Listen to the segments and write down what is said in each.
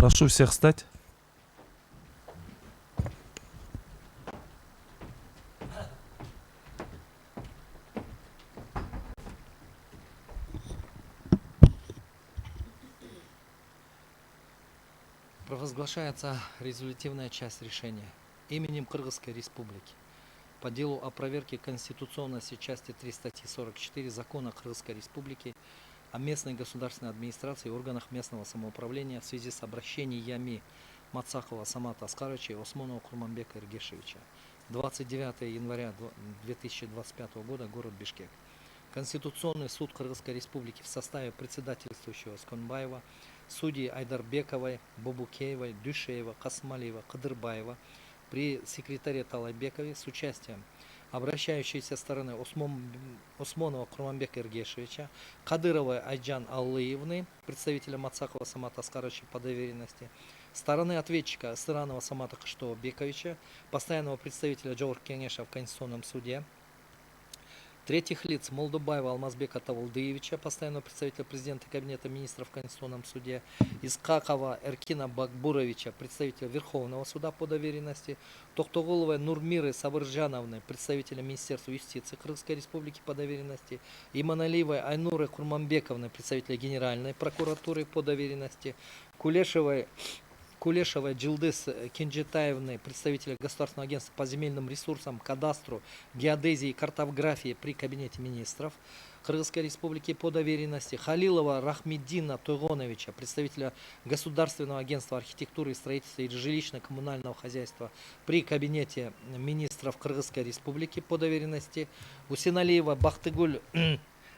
Прошу всех встать. Провозглашается резолютивная часть решения именем Кыргызской Республики по делу о проверке конституционности части 3 статьи 44 Закона Кыргызской Республики о местной государственной администрации и органах местного самоуправления в связи с обращениями Мацахова Самата Аскаровича и Осмонова Курманбека Эргешевича. 29 января 2025 года, город Бишкек. Конституционный суд Кыргызской Республики в составе председательствующего Сконбаева, судьи Айдарбековой, Бобукеевой, Дюшеева, Касмалиева, Кадырбаева при секретаре Талайбекове с участием обращающейся стороны Осмонова Курманбека Эргешевича, Кадыровой Айджан Аллыевны, представителя Мацахова Самата Аскаровича по доверенности, стороны ответчика Сыранова Самата Кыштова Бековича, постоянного представителя Джоур Кенеша в Конституционном суде, третьих лиц Молдубаева Алмазбека Тавалдыевича, постоянного представителя президента Кабинета министров в Конституционном суде, Искакова Эркина Бакбуровича, представителя Верховного суда по доверенности, Тохтоголовой Нурмиры Сабыржановны, представителя Министерства юстиции Кыргызской Республики по доверенности, и Маналиевой Айнуры Курманбековны, представителя Генеральной прокуратуры по доверенности, Кулешевой Джилдыс Кенджетаевны, представителя Государственного агентства по земельным ресурсам, кадастру, геодезии и картографии при Кабинете министров Кыргызской Республики по доверенности, Халилова Рахмиддина Туйгоновича, представителя Государственного агентства архитектуры и строительства и жилищно-коммунального хозяйства при Кабинете министров Кыргызской Республики по доверенности, Усиналиева Бахтыгуль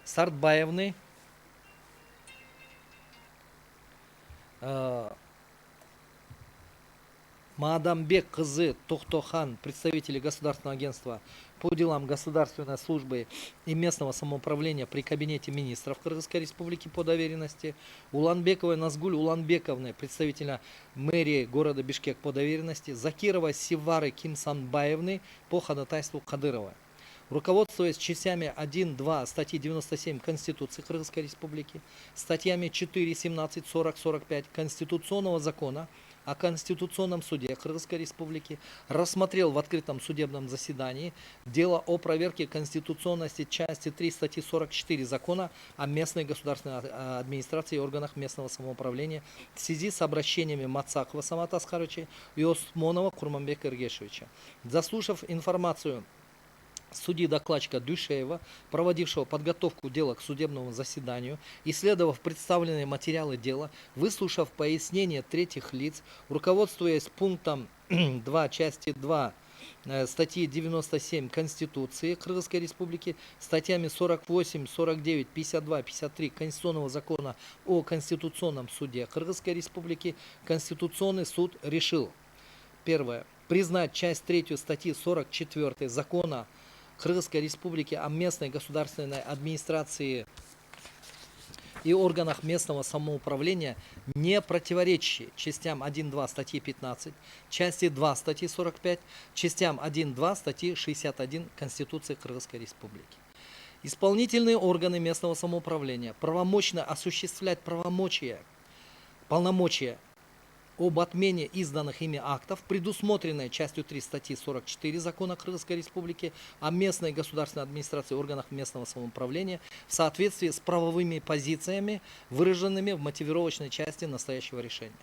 Сартбаевны, Маадамбек Кызы Тохтохан, представители Государственного агентства по делам государственной службы и местного самоуправления при Кабинете министров Кыргызской Республики по доверенности, Уланбековой Назгуль Уланбековны, представителя мэрии города Бишкек по доверенности, Закировой Сивары Кимсанбаевны по ходатайству Кадырова. Руководствуясь частями 1, 2 статьи 97 Конституции Кыргызской Республики, статьями 4, 17, 40, 45 Конституционного закона о Конституционном суде Кыргызской Республики, рассмотрел в открытом судебном заседании дело о проверке конституционности части 3 статьи 44 Закона о местной государственной администрации и органах местного самоуправления в связи с обращениями Мацахова Самата Аскаровича и Осмонова Курманбека Эргешевича. Заслушав информацию судьи-докладчика Дюшеева, проводившего подготовку дела к судебному заседанию, исследовав представленные материалы дела, выслушав пояснения третьих лиц, руководствуясь пунктом 2 части 2 статьи 97 Конституции Кыргызской Республики, статьями 48, 49, 52, 53 Конституционного закона о Конституционном суде Кыргызской Республики, Конституционный суд решил: первое. Признать часть 3 статьи 44 Закона Кыргызской Республики о местной государственной администрации и органах местного самоуправления не противоречащие частям 1.2 статьи 15, части 2 статьи 45, частям 1.2 статьи 61 Конституции Кыргызской Республики. Исполнительные органы местного самоуправления правомочно осуществлять полномочия об отмене изданных ими актов, предусмотренной частью 3 статьи 44 Закона Кыргызской Республики о местной государственной администрации и органах местного самоуправления в соответствии с правовыми позициями, выраженными в мотивировочной части настоящего решения.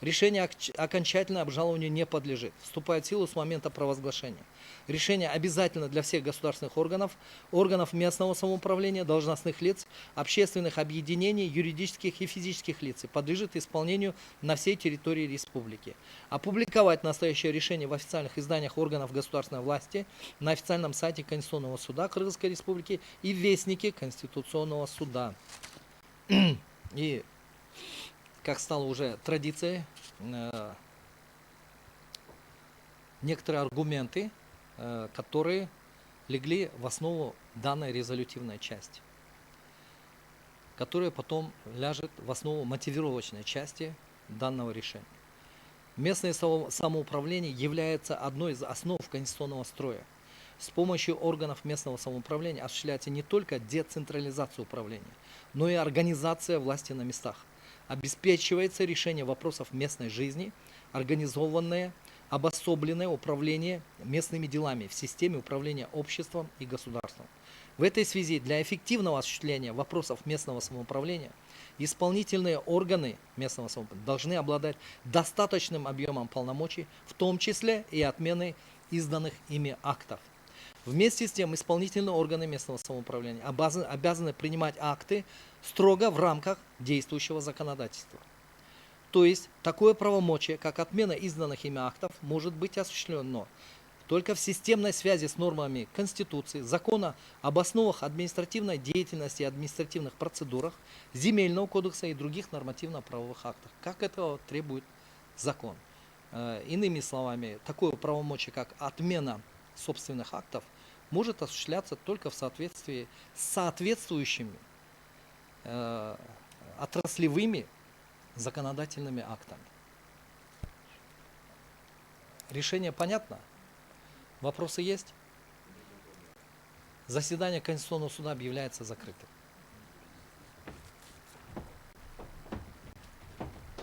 Решение окончательно обжалованию не подлежит, вступает в силу с момента провозглашения. Решение обязательно для всех государственных органов местного самоуправления, должностных лиц, общественных объединений, юридических и физических лиц и подлежит исполнению на всей территории республики. Опубликовать настоящее решение в официальных изданиях органов государственной власти, на официальном сайте Конституционного суда Кыргызской Республики и в Вестнике Конституционного суда. И как стало уже традицией, некоторые аргументы, которые легли в основу данной резолютивной части, которая потом ляжет в основу мотивировочной части данного решения. Местное самоуправление является одной из основ конституционного строя. С помощью органов местного самоуправления осуществляется не только децентрализация управления, но и организация власти на местах. обеспечивается решение вопросов местной жизни, организованное, обособленное управление местными делами в системе управления обществом и государством. В этой связи для эффективного осуществления вопросов местного самоуправления исполнительные органы местного самоуправления должны обладать достаточным объемом полномочий, в том числе и отмены изданных ими актов. Вместе с тем исполнительные органы местного самоуправления обязаны принимать акты строго в рамках действующего законодательства. То есть такое правомочие, как отмена изданных ими актов, может быть осуществлено только в системной связи с нормами Конституции, закона об основах административной деятельности и административных процедурах, Земельного кодекса и других нормативно-правовых актов, как этого требует закон. Иными словами, такое правомочие, как отмена собственных актов, может осуществляться только в соответствии с соответствующими отраслевыми законодательными актами. Решение понятно? Вопросы есть? Заседание Конституционного суда объявляется закрытым.